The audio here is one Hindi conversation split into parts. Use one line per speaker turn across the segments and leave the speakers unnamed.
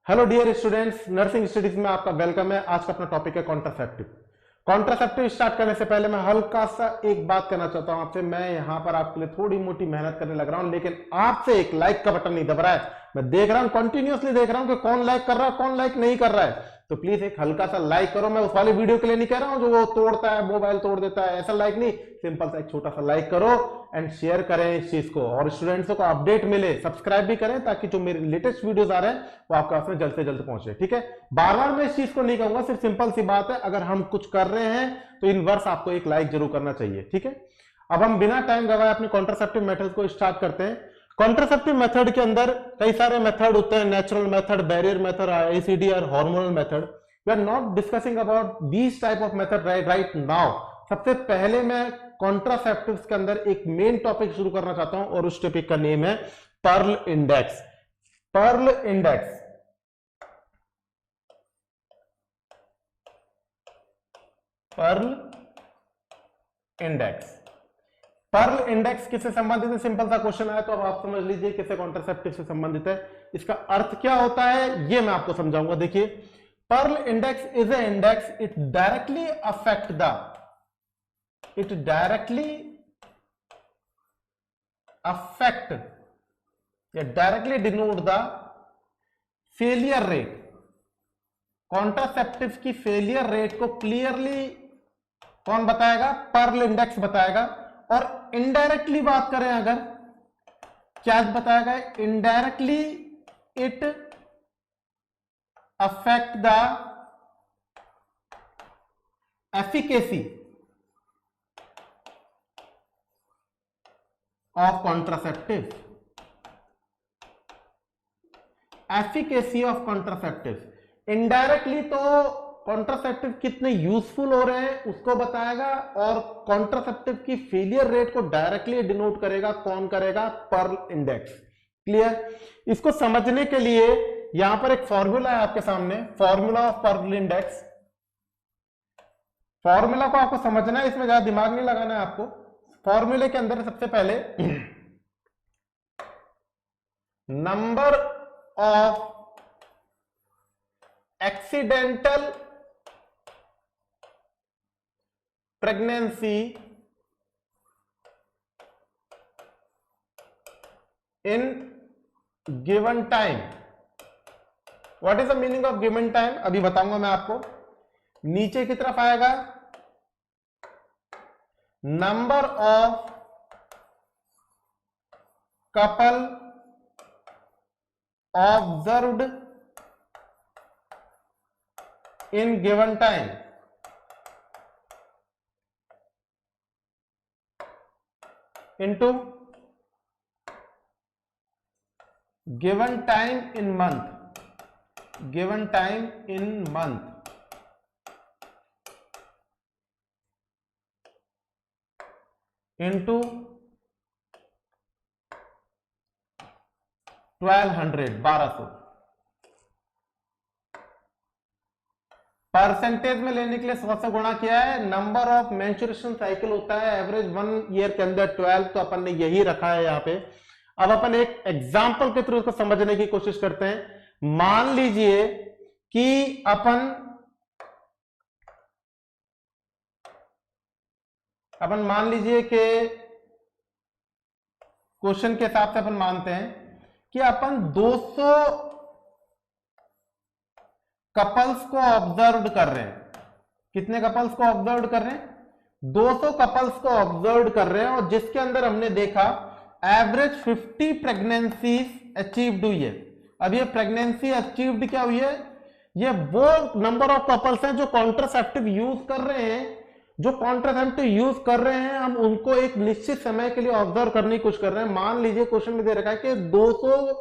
Hello dear students, nursing studies में आपका वेलकम है। आज का अपना टॉपिक है कॉन्ट्रासेप्टिव। कॉन्ट्रासेप्टिव स्टार्ट करने से पहले मैं हल्का सा एक बात कहना चाहता हूं आपसे। मैं यहां पर आपके लिए थोड़ी मोटी मेहनत करने लग रहा हूं, लेकिन आपसे एक लाइक का बटन नहीं दब रहा है। मैं देख रहा हूं, कंटिन्यूअसली देख रहा हूं कि कौन लाइक कर रहा है, कौन लाइक नहीं कर रहा है। तो प्लीज एक हल्का सा लाइक करो। मैं उस वाली वीडियो के लिए नहीं कह रहा हूं जो वो तोड़ता है, मोबाइल तोड़ देता है, ऐसा लाइक नहीं। सिंपल सा एक छोटा सा लाइक करो एंड शेयर करें इस चीज को, और स्टूडेंट्स को अपडेट मिले। सब्सक्राइब भी करें ताकि जो मेरे लेटेस्ट वीडियोस आ रहे हैं वो आपके पास में जल्द से जल्द पहुंचे। ठीक है, बार बार मैं इस चीज को नहीं कहूंगा, सिर्फ सिंपल सी बात है, अगर हम कुछ कर रहे हैं तो इन वर्ष आपको एक लाइक जरूर करना चाहिए। ठीक है, अब हम बिना टाइम गवाए अपने कॉन्ट्रासेप्टिव मेथड को स्टार्ट करते हैं। कॉन्ट्रासेप्टिव मेथड के अंदर कई सारे मेथड होते हैं, natural method, barrier method, ICD और hormonal method. We are not discussing about these type of method right now. सबसे पहले मैं कॉन्ट्रासेप्टिव्स के अंदर एक मेन टॉपिक शुरू करना चाहता हूं, और उस टॉपिक का नेम है Pearl Index. Pearl Index Pearl Index Pearl Index किससे संबंधित है? सिंपल सा क्वेश्चन आया तो अब आप समझ लीजिए किससे कॉन्ट्रासेप्टिव से संबंधित है। इसका अर्थ क्या होता है ये मैं आपको समझाऊंगा। देखिए, Pearl Index is a index, it directly affect या directly denote the failure rate. Contraceptive की फेलियर रेट को क्लियरली कौन बताएगा? पर्ल इंडेक्स बताएगा। और इनडायरेक्टली बात करें अगर, क्या बताएगा? Indirectly it affect the efficacy of contraceptive. Efficacy of contraceptive indirectly तो कॉन्ट्रासेप्टिव कितने यूजफुल हो रहे हैं उसको बताएगा, और कॉन्ट्रासेप्टिव की फेलियर रेट को डायरेक्टली डिनोट करेगा। कौन करेगा? Pearl Index. क्लियर? इसको समझने के लिए यहां पर एक फॉर्मूला है आपके सामने, formula of pearl index. Formula को आपको समझना है, इसमें ज्यादा दिमाग नहीं लगाना है आपको। फॉर्मूले के अंदर सबसे पहले number of accidental pregnancy in given time. What is the meaning of given time अभी बताऊंगा मैं आपको। नीचे की तरफ आएगा number of couple observed in given time into given time in month, given time in month into 1200 percentage में लेने के लिए 100 से गुणा किया है। नंबर ऑफ मेंस्ट्रुएशन साइकिल होता है एवरेज 1 ईयर के अंदर 12, तो अपन ने यही रखा है यहां पे। अब अपन एक एग्जांपल के थ्रू इसको समझने की कोशिश करते हैं। मान लीजिए कि अपन मान लीजिए कि क्वेश्चन के हिसाब से अपन मानते हैं कि अपन 200 कपल्स को ऑब्जर्व कर रहे हैं। कितने कपल्स को ऑब्जर्व कर रहे हैं? 200 कपल्स को ऑब्जर्व कर रहे हैं, और जिसके अंदर हमने देखा एवरेज 50 प्रेगनेंसीज अचीव्ड हुई है। अब ये प्रेगनेंसी अचीव्ड क्या हुई है? ये वो नंबर ऑफ कपल्स हैं जो कॉन्ट्रासेप्टिव यूज कर रहे हैं। जो कॉन्ट्रासेप्टिव यूज कर रहे हैं हम उनको एक निश्चित समय के लिए ऑब्जर्व करने की कोशिश कर रहे हैं। मान लीजिए क्वेश्चन में दे रखा है कि 200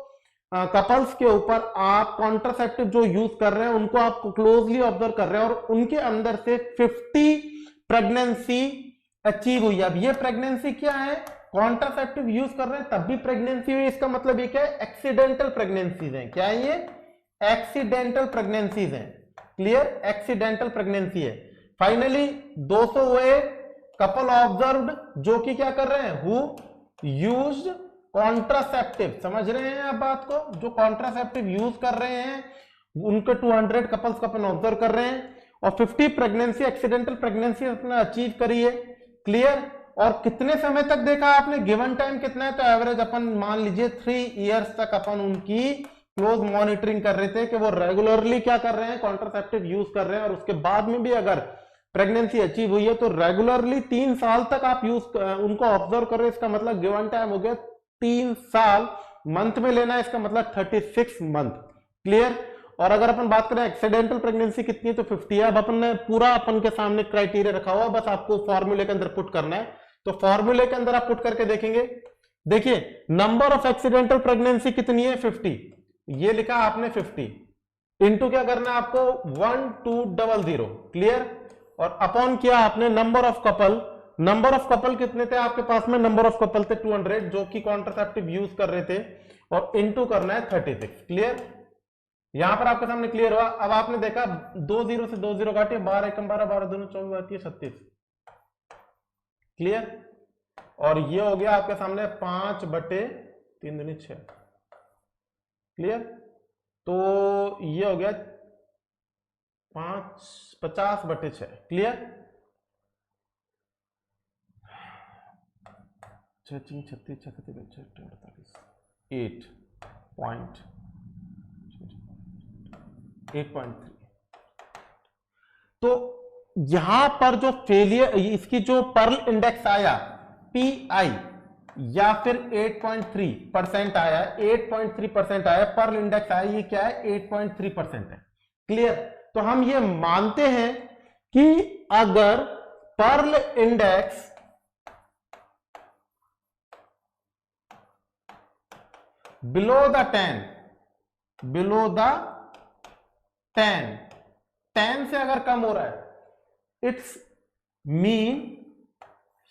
कपल्स के ऊपर आप कॉन्ट्रासेप्टिव जो यूज कर रहे हैं उनको आप क्लोजली ऑब्जर्व कर रहे हैं, और उनके अंदर से 50 प्रेगनेंसी अचीव हुई। अब ये प्रेगनेंसी क्या है? कॉन्ट्रासेप्टिव यूज कर रहे हैं तब भी प्रेगनेंसी हुई। इसका मतलब ये क्या है? एक्सीडेंटल प्रेगनेंसीज हैं। क्या है ये? एक्सीडेंटल प्रेगनेंसीज हैं। क्लियर? एक्सीडेंटल प्रेगनेंसी है। फाइनली 200 हुए कपल ऑब्जर्व्ड जो कि क्या कर रहे हैं? Who used contraceptive. समझ रहे हैं आप बात को? जो कॉन्ट्रासेप्टिव यूज कर रहे हैं उनके 200 कपल्स को अपन ऑब्जर्व कर रहे हैं और 50 प्रेगनेंसी एक्सीडेंटल प्रेगनेंसी अपने अचीव करी है। क्लियर। और कितने समय तक देखा आपने, गिवन टाइम कितना है, तो एवरेज अपन मान लीजिए 3 इयर्स तक अपन उनकी क्लोज मॉनिटरिंग कर रहे थे कि वो रेगुलरली क्या कर रहे हैं, कॉन्ट्रासेप्टिव यूज कर रहे हैं। और उसके बाद में भी अगर प्रेगनेंसी अचीव हुई है तो रेगुलरली 3 साल तक आप यूज उनको ऑब्जर्व कर रहे हैं। इसका मतलब गिवन टाइम हो गया 3 साल, मंथ में लेना है इसका मतलब 36 मंथ। क्लियर। और अगर अपन बात करें एक्सीडेंटल प्रेगनेंसी कितनी है तो 50 है। अब अपन ने पूरा अपन के सामने क्राइटेरिया रखा हुआ, बस आपको फॉर्मूले के अंदर पुट करना है। तो फॉर्मूले के अंदर आप पुट करके देखेंगे, देखिए नंबर ऑफ एक्सीडेंटल प्रेगनेंसी कितनी है 50, ये लिखा आपने 50 इंटू क्या करना है आपको 1200। क्लियर। और अपॉन किया आपने number of couple, number of couple कितने थे आपके पास में, नंबर ऑफ कपल थे 200 जो कि कॉन्ट्रासेप्टिव यूज कर रहे थे, और इंटू करना है 36। क्लियर। यहां पर आपके सामने क्लियर हुआ। अब आपने देखा 2 0 से 2 0 काटिए, 12 1 12 12 दोनों 24 आती है 36। क्लियर। और ये हो गया आपके सामने 5/3 दूनी 6। क्लियर। तो ये हो गया 50/6। क्लियर। 36 36 48 8.3। तो यहां पर जो फेलियर, इसकी जो पर्ल इंडेक्स आया PI या फिर 8.3% आया, 8.3% आया पर्ल इंडेक्स आया, ये क्या है 8.3% है। क्लियर। तो हम ये मानते हैं कि अगर Pearl Index below the 10, below the 10 से अगर कम हो रहा है, it's mean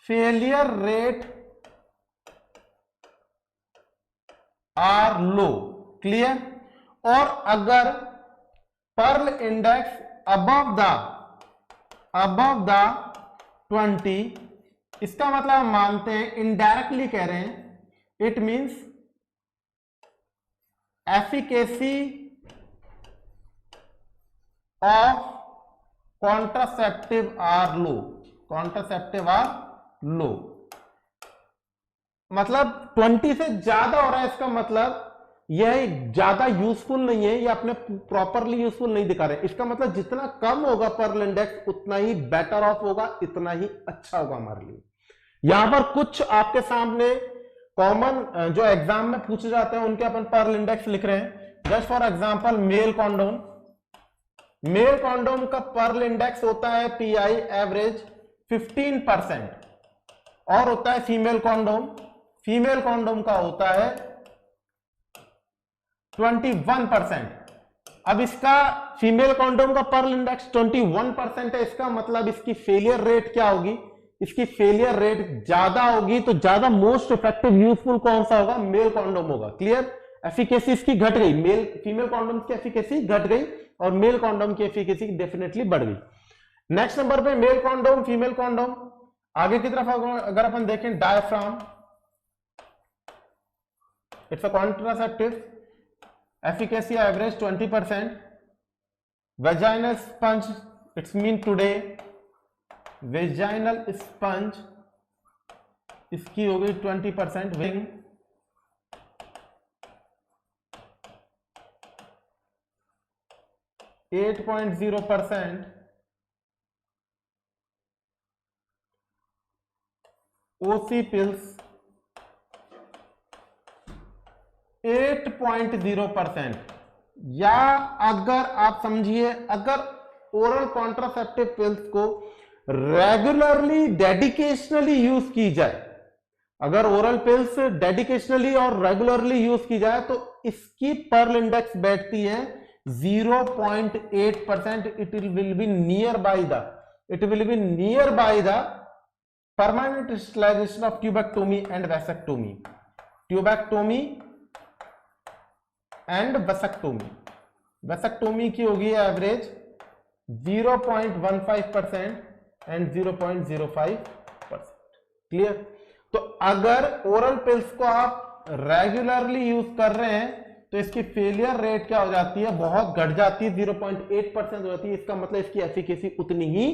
failure rate are low. Clear. और अगर पर्ल इंडेक्स अबव द 20, इसका मतलब हम मानते हैं, इनडायरेक्टली कह रहे हैं, it means efficacy of contraceptive are low, contraceptive are low. मतलब 20 से ज्यादा हो रहा है, इसका मतलब यह ज्यादा यूजफुल नहीं है, यह अपने प्रॉपरली यूजफुल नहीं दिखा रहे। इसका मतलब जितना कम होगा पर्ल इंडेक्स उतना ही बेटर ऑफ होगा, इतना ही अच्छा होगा हमारे लिए। यहां पर कुछ आपके सामने कॉमन जो एग्जाम में पूछे जाते हैं उनके अपन पर्ल इंडेक्स लिख रहे हैं। Just for example male condom, male condom का पर्ल इंडेक्स होता है PI एवरेज 15% और होता है फीमेल कॉन्डोम, फीमेल कॉन्डोम का होता है 21%। अब इसका फीमेल कॉन्डोम का पर्ल इंडेक्स 21% है, इसका मतलब इसकी फेलियर रेट क्या होगी, इसकी फेलियर रेट ज्यादा होगी, तो ज्यादा मोस्ट इफेक्टिव यूजफुल कौन सा होगा, मेल कॉन्डोम होगा। क्लियर। एफिकेसी इसकी घट गई, मेल फीमेल कॉन्डोम की एफिकेसी घट गई और मेल कॉन्डोम की एफिकेसी डेफिनेटली बढ़ गई। नेक्स्ट नंबर पे मेल कॉन्डोम, फीमेल कॉन्डोम। आगे की तरफ अगर अपन देखें diaphragm, it's a contraceptive, efficacy average 20%। Vaginal sponge, it's mean today, vaginal sponge इसकी हो गई 20%। विंग 8.0%, ओसी पिल्स 8.0%। या अगर आप समझिए, अगर ओरल कॉन्ट्रासेप्टिव पिल्स को रेगुलरली डेडिकेशनली यूज की जाए, अगर ओरल पिल्स डेडिकेशनली और रेगुलरली यूज की जाए तो इसकी पर्ल इंडेक्स बैठती है 0.8%। It will be near by the permanent sterilization of tubectomy and vasectomy, tubectomy and vasectomy. Vasectomy की होगी एवरेज 0.15% एंड 0.05%। क्लियर। तो अगर ओरल पिल्स को आप रेगुलरली यूज कर रहे हैं तो इसकी फेलियर रेट क्या हो जाती है, बहुत घट जाती है, 0.8% हो जाती है। इसका मतलब इसकी एफिकेसी उतनी ही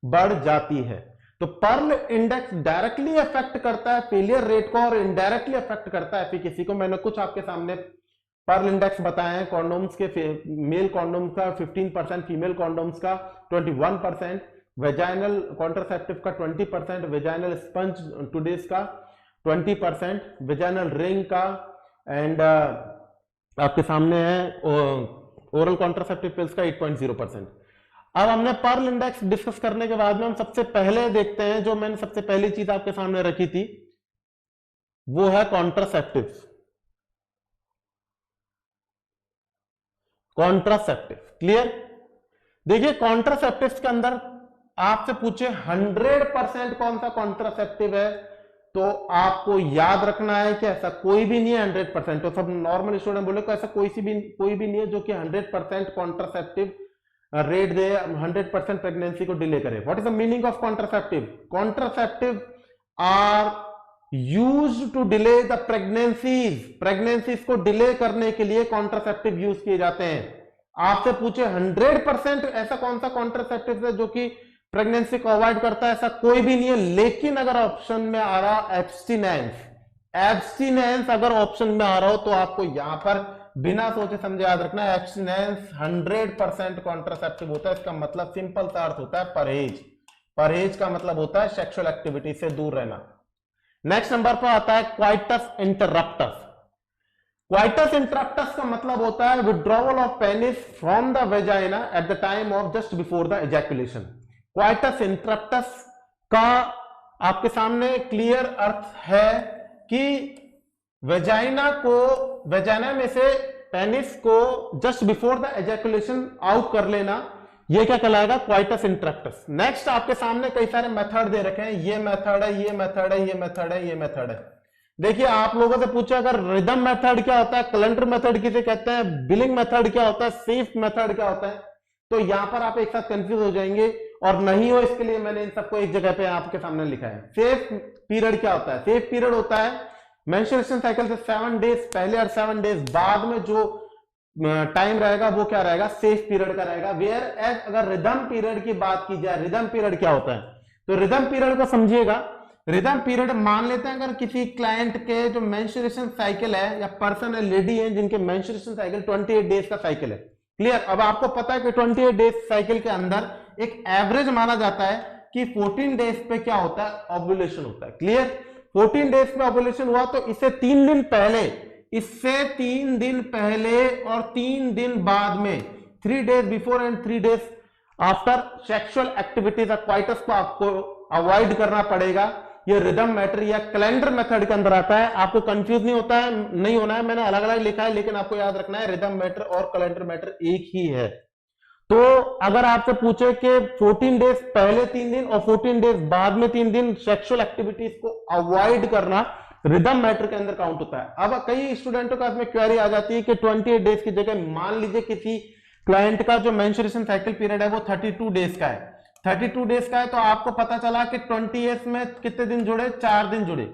बढ़ जाती है। तो पर्ल इंडेक्स डायरेक्टली अफेक्ट करता है फेलियर रेट को और इनडायरेक्टली अफेक्ट करता है एफिकेसी को। मैंने कुछ आपके सामने पर्ल इंडेक्स बताए हैं। कॉन्डोम्स के मेल कॉन्डोम्स का 15%, फीमेल कॉन्डोम्स का 21%, वेजाइनल कॉन्ट्रासेप्टिव का 20%, वेजाइनल स्पंज टूडेज का 20%, वेजाइनल रिंग का, एंड आपके सामने है ओरल कॉन्ट्रासेप्टिव पिल्स का 8.0%। अब हमने पर्ल इंडेक्स डिस्कस करने के बाद में हम सबसे पहले देखते हैं, जो मैंने सबसे पहली चीज आपके सामने रखी थी वो है कॉन्ट्रासेप्टिव्स। Contraceptive clear. देखिए कॉन्ट्रासेप्टिव्स के अंदर आपसे पूछे 100% कौन सा कॉन्ट्रासेप्टिव है, तो आपको याद रखना है कि ऐसा कोई भी नहीं है 100%। तो सब नॉर्मल स्टूडेंट बोले को ऐसा कोई भी नहीं है जो कि 100% कॉन्ट्रासेप्टिव रेट दे, 100% प्रेगनेंसी को डिले करे। What is the meaning of contraceptive? Contraceptive are used to delay the pregnancies को डिले करने के लिए कॉन्ट्रासेप्टिव यूज किए जाते हैं। आपसे पूछे 100% ऐसा कौन सा कॉन्ट्रासेप्टिव है जो कि प्रेगनेंसी को अवॉइड करता है, ऐसा कोई भी नहीं है। लेकिन अगर ऑप्शन में आ रहा एब्स्टिनेंस अगर ऑप्शन में आ रहा हो तो आपको यहां पर बिना सोचे समझे याद रखना है, एब्स्टिनेंस 100% कॉन्ट्रासेप्टिव होता है। इसका मतलब सिंपल सा अर्थ होता है परहेज। परहेज का मतलब होता है सेक्सुअल एक्टिविटी से दूर रहना। नेक्स्ट नंबर पर आता है क्वाइटस इंटरप्टस। क्वाइटस इंटरप्टस का मतलब होता है withdrawal of penis from the vagina at the time of just before the ejaculation. Coitus interruptus का आपके सामने क्लियर अर्थ है कि वेजाइना में से पेनिस को just before the ejaculation out कर लेना, ये क्या कहलाएगा? Coitus interrupts. नेक्स्ट आपके सामने कई सारे मेथड दे रखे हैं, ये मेथड है, ये मेथड है, ये मेथड है, ये मेथड है। देखिए आप लोगों से पूछा अगर रिदम मेथड क्या होता है, कैलेंडर मेथड किसे कहते हैं, बिलिंग मेथड क्या होता है, सेफ मेथड क्या होता है, तो यहां पर आप एक साथ कंफ्यूज हो जाएंगे और नहीं हो इसके लिए मैंने इन सबको एक जगह पे आपके सामने लिखा है। सेफ पीरियड क्या होता है? सेफ पीरियड होता है मेंस्ट्रुएशन साइकिल से 7 डेज पहले और 7 डेज बाद में जो टाइम रहेगा वो क्या रहेगा? सेफ पीरियड का रहेगा। वेयर एज अगर रिदम पीरियड की बात की जाए, रिदम पीरियड क्या होता है, तो रिदम पीरियड को समझिएगा। रिदम पीरियड मान लेते हैं अगर किसी क्लाइंट के जो मेंस्ट्रुएशन साइकिल है या पर्सन है, लेडी है, जिनके मेंस्ट्रुएशन साइकिल 28 डेज का साइकिल है। क्लियर। अब आपको पता है कि 28 डेज साइकिल के अंदर एक एवरेज माना जाता है कि 14 डेज पे क्या होता है? ओव्यूलेशन होता है। क्लियर। 14 डेज पे ओव्यूलेशन हुआ तो इससे 3 दिन पहले और 3 दिन बाद में, 3 days before and 3 days after sexual activities coitus को आपको अवॉइड करना पड़ेगा। ये रिदम मेथड या कैलेंडर मेथड के अंदर आता है। आपको कंफ्यूज नहीं होना है, मैंने अलग अलग लिखा है लेकिन आपको याद रखना है रिदम मेथड और कैलेंडर मेथड एक ही है। तो अगर आपसे पूछे कि 14 डेज पहले 3 दिन और 14 डेज बाद में 3 दिन सेक्सुअल एक्टिविटीज को अवॉइड करना रिदम मैटर के अंदर काउंट होता है। अब कई स्टूडेंटों का इसमें क्वेरी आ जाती है कि 28 डेज की जगह मान लीजिए किसी क्लाइंट का जो मेंस्ट्रुएशन साइकिल पीरियड है वो 32 डेज का है, 32 डेज का है, तो आपको पता चला कि 28 में कितने दिन जुड़े? 4 दिन जुड़े।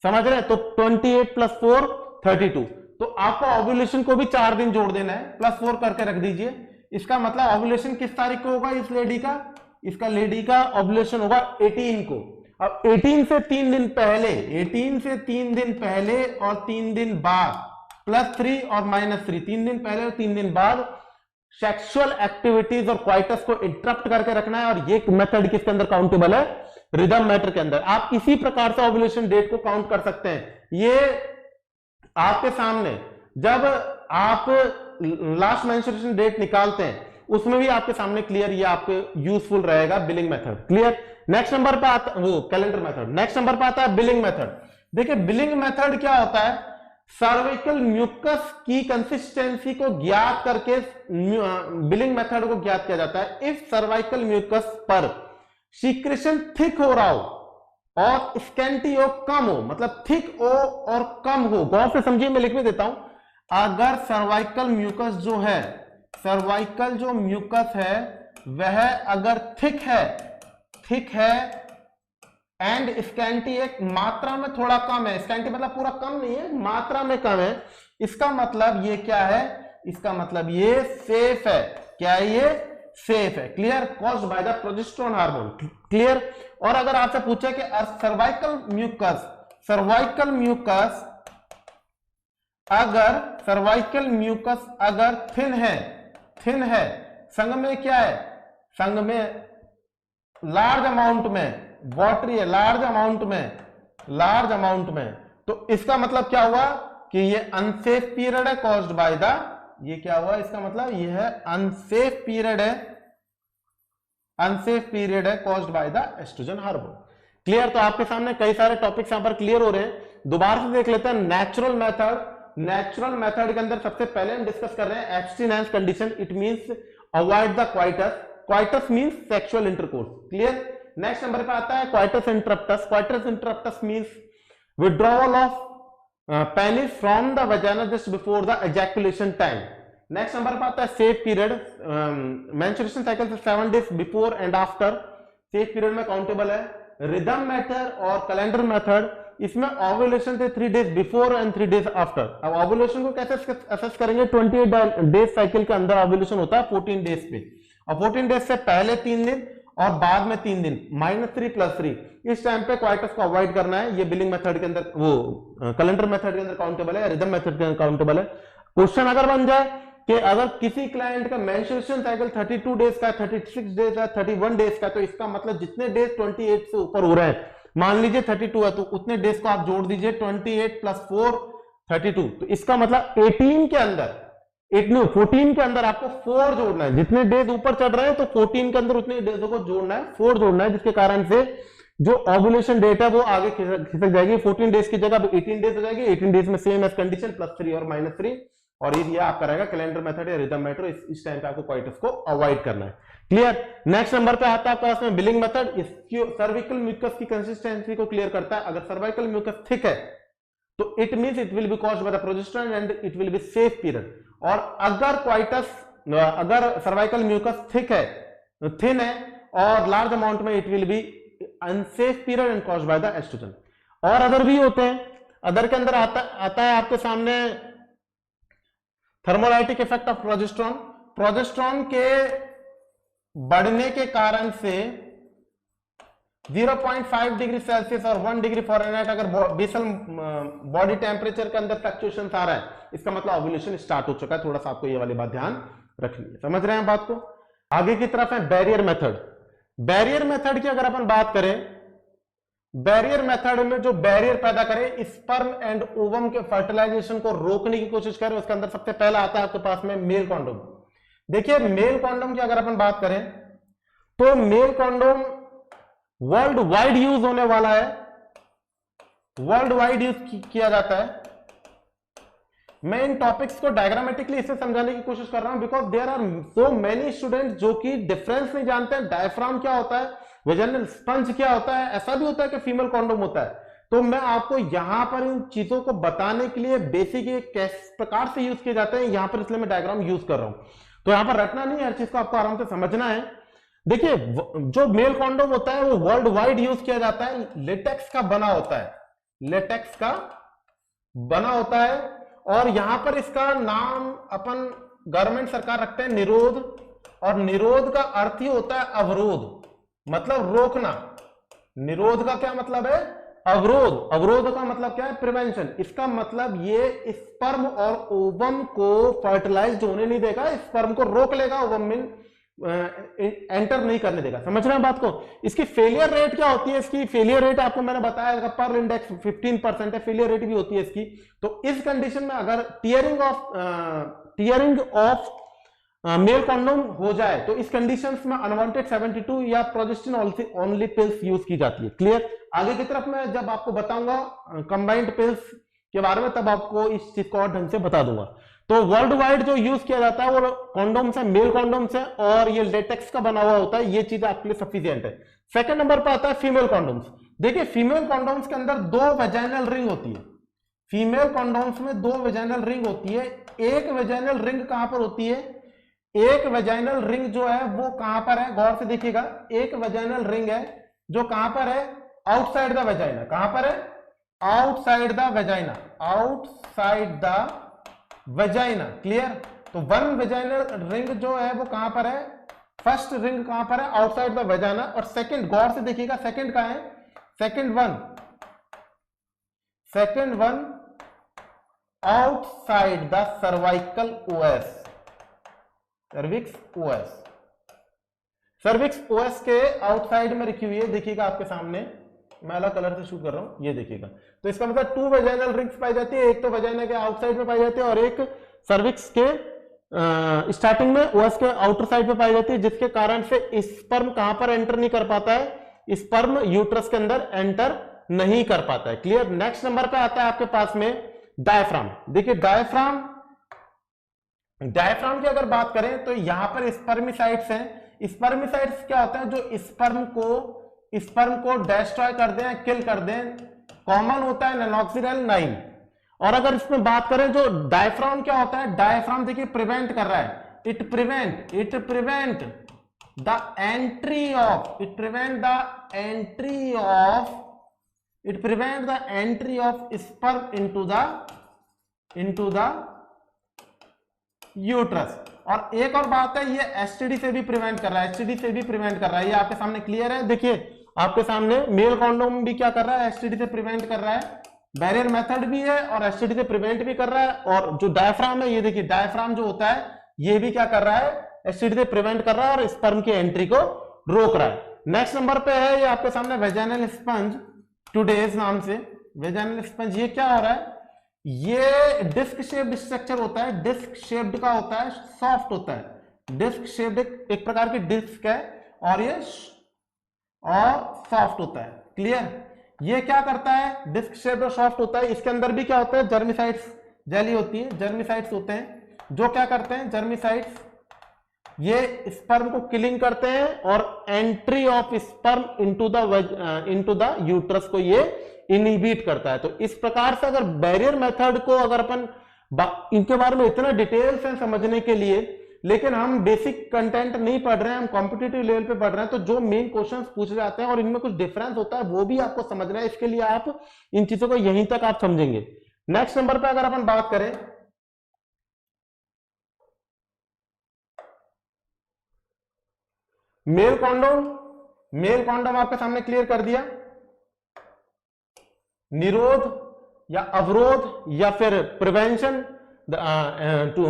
समझ रहे हैं? तो 28 + 4 32, तो आपको ओव्यूलेशन को भी 4 दिन जोड़ देना है, +4 करके रख दीजिए। इसका मतलब ओव्यूलेशन किस तारीख को होगा इस लेडी का? इसका लेडी का ओव्यूलेशन होगा 18 को। अब 18 से 3 दिन पहले, 18 से 3 दिन पहले और 3 दिन बाद, +3 और -3, 3 दिन पहले और 3 दिन बाद सेक्सुअल एक्टिविटीज और क्वाइटस को इंटरप्ट करके रखना है। और ये मेथड किसके अंदर काउंटेबल है? रिदम मैटर के अंदर। आप इसी प्रकार से ओव्यूलेशन डेट को काउंट कर सकते हैं। ये आपके सामने जब आप लास्ट मेंस्ट्रुएशन डेट निकालते हैं उसमें भी आपके सामने क्लियर, ये आपके यूजफुल रहेगा billing method. Clear. Next number पे आता वो कैलेंडर मेथड। नेक्स्ट नंबर पे आता है बिलिंग मेथड। देखिए बिलिंग मेथड क्या होता है? सर्विकल म्यूकस की कंसिस्टेंसी को ज्ञात करके बिलिंग मेथड को ज्ञात किया जाता है। इफ सर्वाइकल म्यूकस पर सीक्रेशन थिक हो रहा हो और स्कैंटी हो, कम हो, मतलब थिक हो और कम हो, गौर से समझिए, मैं लिख भी देता हूं। अगर सर्वाइकल म्यूकस जो है, सर्वाइकल जो म्यूकस है वह अगर थिक है एंड स्कैंटी एक मात्रा में थोड़ा कम है, स्कैंटी मतलब पूरा कम नहीं है, मात्रा में कम है। इसका मतलब ये क्या है, इसका मतलब ये सेफ है। क्या है ये, सेफ है। Clear, caused by the progesterone hormone. Clear. और अगर आपसे पूछे कि सर्वाइकल म्यूकस, सर्वाइकल म्यूकस अगर थिन है, संग में क्या है, संग में लार्ज अमाउंट में, वॉटरी है, लार्ज अमाउंट में, तो इसका मतलब क्या हुआ कि ये अनसेफ पीरियड है कॉज्ड बाय द, ये क्या हुआ, इसका मतलब ये है अनसेफ पीरियड है caused by the oestrogen hormone. Clear. तो आपके सामने कई सारे टॉपिक्स यहां पर क्लियर हो रहे हैं। दोबारा से देख लेते हैं नेचुरल मेथड के अंदर सबसे पहले हम डिस्कस कर रहे हैं abstinence condition. It means avoid the coitus means sexual intercourse. Clear. Next number पे आता है coitus interruptus means withdrawal of penis from the vagina just before the ejaculation time. Next number पे आता है सेफ पीरियड, मेंस्ट्रुएशन साइकिल से 7 days before and after safe period में काउंटेबल है। रिदम मेथड और कैलेंडर मेथड, इसमें ओव्यूलेशन से 3 days before and 3 days after. अब ओव्यूलेशन को कैसे असेस करेंगे, 28 डेज साइकिल के अंदर ओव्यूलेशन होता है 14 डेज पे, और 14 डेज से पहले 3 दिन और बाद में 3 दिन, -3 + 3, इस टाइम पे क्वाइटस को अवॉइड करना है। ये बिलिंग मेथड के अंदर, वो कैलेंडर मेथड के अंदर काउंटेबल है, रिदम मेथड के अंदर काउंटेबल है। क्वेश्चन अगर बन जाए कि अगर किसी क्लाइंट का मेंस्ट्रुएशन साइकिल 32 डेज का, 36 डेज का, 31 डेज का, तो इसका मतलब जितने डेज 28 से ऊपर हो रहे हैं, मान लीजिए 32 है, तो उतने डेज को आप जोड़ दीजिए, 28 + 4 32, तो इसका मतलब 18 के अंदर, 14 के अंदर आपको 4 जोड़ना है। जितने डेज ऊपर चढ़ रहे हैं तो 14 के अंदर उतने डेजों को जोड़ना है, 4 जोड़ना है, जिसके कारण से जो ओव्यूलेशन डेट है वो आगे खिसक जाएगी। 14 डेज की जगह 18 डेज हो जाएगी। 18 डेज में सेम एज कंडीशन +3 और -3, और ये आपका रहेगा कैलेंडर मेथड या रिदम मेथड। इस टाइम पे आपको क्वाइटस को अवॉइड करना है। क्लियर। नेक्स्ट नंबर पे आता है आपके पास में बिलिंग मेथड। इसकी सर्विकल म्यूकस की कंसिस्टेंसी को क्लियर करता है। अगर सर्वाइकल म्यूकस थिक है तो it means it will be caused by the progesterone and it will be safe period. और अगर सर्वाइकल म्यूकस थिन है और लार्ज अमाउंट में, it will be unsafe period and caused by the oestrogen. और अदर भी होते हैं। अदर के अंदर आता है आपके सामने थर्मोलाइटिक इफेक्ट ऑफ प्रोजेस्टेरोन के बढ़ने के कारण से 0.5 डिग्री सेल्सियस और 1 डिग्री फ़ारेनहाइट अगर बेसल बॉडी टेम्परेचर के अंदर फ्लक्चुएशन आ रहा है, इसका मतलब ओव्यूलेशन स्टार्ट हो चुका है। थोड़ा सा आपको ये वाली बात ध्यान रखनी है। समझ रहे हैं बात को। आगे की तरफ है बैरियर मेथड की अगर अपन बात करें, बैरियर मेथड में जो बैरियर पैदा करे, स्पर्म एंड ओवम के फर्टिलाइजेशन को रोकने की कोशिश करें, उसके अंदर सबसे पहला आता है आपके पास में मेल कॉन्डोम। देखिए मेल कॉन्डोम की अगर अपन बात करें तो male condom worldwide use होने वाला है, वर्ल्ड वाइड यूज किया जाता है। मैं इन टॉपिक्स को डायग्रामेटिकली इसे समझाने की कोशिश कर रहा हूं because there are so many student जो कि डिफरेंस नहीं जानते हैं। डायफ्राम क्या होता है, वेजाइनल स्पंज क्या होता है, ऐसा भी होता है कि फीमेल कॉन्डोम होता है। तो मैं आपको यहां पर इन चीजों को बताने के लिए बेसिक ये किस प्रकार से यूज किए जाते हैं यहां पर, इसलिए मैं डायग्राम यूज कर रहा हूं। तो यहां पर रटना नहीं है, हर चीज को आपको आराम से समझना है। देखिए जो मेल कॉन्डोम होता है वो वर्ल्ड वाइड यूज किया जाता है, लेटेक्स का बना होता है, लेटेक्स का बना होता है। और यहां पर इसका नाम अपन गवर्नमेंट सरकार रखते हैं निरोध, और निरोध का अर्थ ही होता है अवरोध, मतलब रोकना। निरोध का क्या मतलब है, अवरोध। अवरोध का मतलब क्या है, प्रिवेंशन। इसका मतलब ये स्पर्म और ओवम को फर्टिलाइज होने नहीं देगा, स्पर्म को रोक लेगा, ओवम में एंटर नहीं करने देगा। समझ रहे हैं बात को। इसकी फेलियर रेट क्या होती है, इसकी फेलियर रेट आपको मैंने बताया पर इंडेक्स 15% है, फेलियर रेट भी होती है इसकी। तो इस कंडीशन में अगर टीयरिंग ऑफ मेल कॉन्डोम हो जाए तो इस कंडीशंस में अनवांटेड 72 या प्रोजेस्टेरोन ओनली पिल्स यूज की जाती है। क्लियर। आगे की तरफ मैं जब आपको बताऊंगा कंबाइंड पिल्स के बारे में तब आपको इस चीज को और ढंग से बता दूंगा। तो वर्ल्ड वाइड जो यूज किया जाता है वो कॉन्डोम्स है, मेल कॉन्डोम्स है, और ये लेटेक्स का बना हुआ होता है। ये चीज आपके लिए सफिशिएंट है। सेकंड नंबर पर आता है फीमेल कॉन्डोम्स। देखिए फीमेल कॉन्डोम्स के अंदर 2 वेजाइनल रिंग होती है। फीमेल कॉन्डोम्स में 2 वेजाइनल रिंग होती है। एक वेजाइनल रिंग कहां पर होती है, एक वेजाइनल रिंग जो है वो कहां पर है, गौर से देखिएगा। एक वेजाइनल रिंग है जो कहां पर है, आउटसाइड द वेजाइना। कहां पर है? Outside the vagina, outside the vagina. Clear? तो वन वेजाइनल रिंग जो है वो कहां पर है? फर्स्ट रिंग कहां पर है? Outside the vagina. और सेकंड, गौर से देखिएगा, सेकंड कहां है? Second one outside the cervical OS, cervix OS. Cervix OS के आउटसाइड में रखी हुई है, देखिएगा आपके सामने, मैं अलग कलर से शूट कर रहा हूं, ये देखिएगा। तो इसका मतलब 2 वेजाइनल रिंग्स पाई जाती है, एक तो वेजाइना के आउटसाइड में पाई जाती है और एक सर्विक्स के स्टार्टिंग में ओएस के आउटर साइड में पाई जाती है, जिसके कारण से स्पर्म कहां पर एंटर नहीं कर पाता है? स्पर्म यूट्रस के अंदर एंटर नहीं कर पाता है। क्लियर? नेक्स्ट नंबर पे आता है आपके पास में डायफ्राम। देखिए डायफ्राम की अगर बात करें तो यहां पर स्पर्मिसाइट्स हैं। स्पर्मिसाइट्स क्या होता है? जो स्पर्म को डिस्ट्रॉय कर दें, किल कर दें। कॉमन होता है नॉक्सिडियल 9। और अगर इसमें बात करें जो डायफ्राम क्या होता है? डायफ्राम देखिए प्रिवेंट कर रहा है, it prevent the entry of sperm into the uterus. और एक और बात है, ये एसटीडी से भी प्रिवेंट कर रहा है, ये आपके सामने क्लियर है। देखिए आपके सामने मेल कॉन्डोम भी क्या कर रहा है? एसटीडी से प्रिवेंट कर रहा है, बैरियर मेथड भी है और एसटीडी से प्रिवेंट भी कर रहा है। और जो डायफ्राम है, ये देखिए डायफ्राम जो होता है ये भी क्या कर रहा है? एसटीडी से प्रिवेंट कर रहा है और स्पर्म की एंट्री को रोक रहा है। नेक्स्ट नंबर पे है ये आपके सामने वेजाइनल स्पंज, टुडेज नाम से वेजाइनल स्पंज। ये क्या हो रहा है? ये डिस्क शेप्ड स्ट्रक्चर होता है, डिस्क शेप्ड का होता है, सॉफ्ट होता है। डिस्क शेप्ड एक प्रकार की डिस्क है और ये सॉफ्ट होता है। क्लियर? ये क्या करता है? डिस्क शेप्ड और सॉफ्ट होता है। इसके अंदर भी क्या होता है? जर्मिसाइट्स जेली होती है, जर्मिसाइट्स होते हैं जो क्या करते हैं? जर्मिसाइट्स ये स्पर्म को किलिंग करते हैं और entry of sperm into the uterus को ये इनहिबिट करता है। तो इस प्रकार से अगर बैरियर मेथड को अगर अपन इनके बारे में इतना डिटेल से समझने के लिए, लेकिन हम बेसिक कंटेंट नहीं पढ़ रहे हैं, हम कॉम्पिटिटिव लेवल पे पढ़ रहे हैं, तो जो मेन क्वेश्चंस पूछे जाते हैं और इनमें कुछ डिफरेंस होता है वो भी आपको समझना है। इसके लिए आप इन चीजों को यहीं तक आप समझेंगे। नेक्स्ट नंबर पे अगर अपन बात करें, मेल कॉन्डोम आपके सामने क्लियर कर दिया। निरोध या अवरोध या फिर prevention to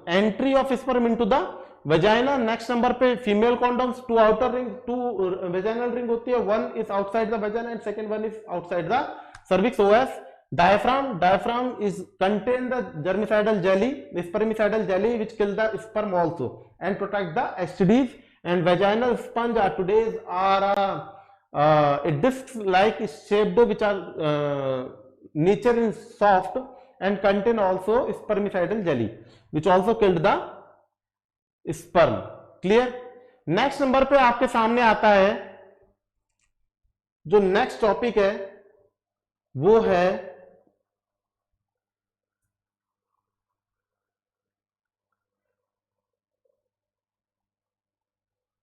entry of sperm into the vagina. Next number पे female condoms, 2 outer ring, 2 vaginal ring होती है, 1 is outside the vagina and second 1 is outside the cervix OS. Diaphragm is contain the germicidal jelly, the spermicidal jelly which kill the sperm also and protect the STDs. And vaginal sponge are today's a discs like shaped which are nature in soft and contain also spermicidal jelly which also killed the sperm. Clear? Next number पे आपके सामने आता है जो नेक्स्ट टॉपिक है वो है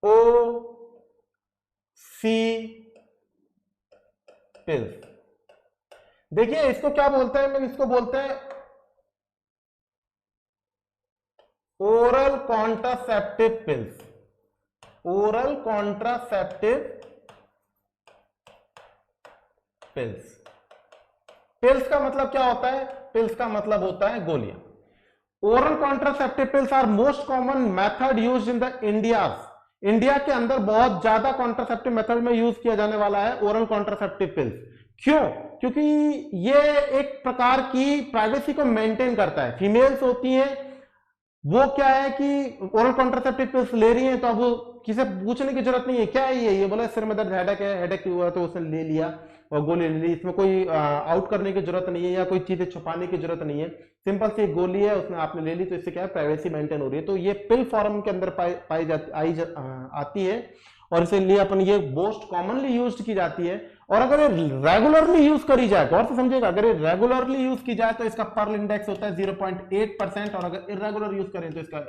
OC पिल्स। देखिए इसको क्या बोलते हैं? इसको बोलते हैं oral contraceptive pills. Oral contraceptive pills. Pills का मतलब क्या होता है? पिल्स का मतलब होता है गोलियां। Oral contraceptive pills are most common method used in the India के अंदर बहुत ज्यादा कॉन्ट्रासेप्टिव मेथड में यूज किया जाने वाला है ओरल कॉन्ट्रासेप्टिव पिल्स। क्यों? क्योंकि ये एक प्रकार की प्राइवेसी को मेंटेन करता है। फीमेल्स होती हैं, वो क्या है कि ओरल कॉन्ट्रासेप्टिव पिल्स ले रही हैं तो अब वो किसी पूछने की जरूरत नहीं है क्या है ये बोला सिर में दर्द, हेडेक हुआ तो उसने ले लिया और गोली ले ली। इसमें कोई आउट करने की जरूरत नहीं है या कोई चीजें छुपाने की जरूरत नहीं है। सिंपल सी गोली है, उसने आपने ले ली, तो इससे क्या है? प्राइवेसी मेंटेन हो रही है। तो ये पिल फॉर्म के अंदर आती है और इसीलिए अपन ये मोस्ट कॉमनली यूज की जाती है। और अगर ये रेगुलरली यूज करी जाए, गौर से समझिएगा, अगर ये रेगुलरली यूज की जाए तो इसका पर्ल इंडेक्स होता है 0.8% और अगर इरेगुलर यूज करें तो इसका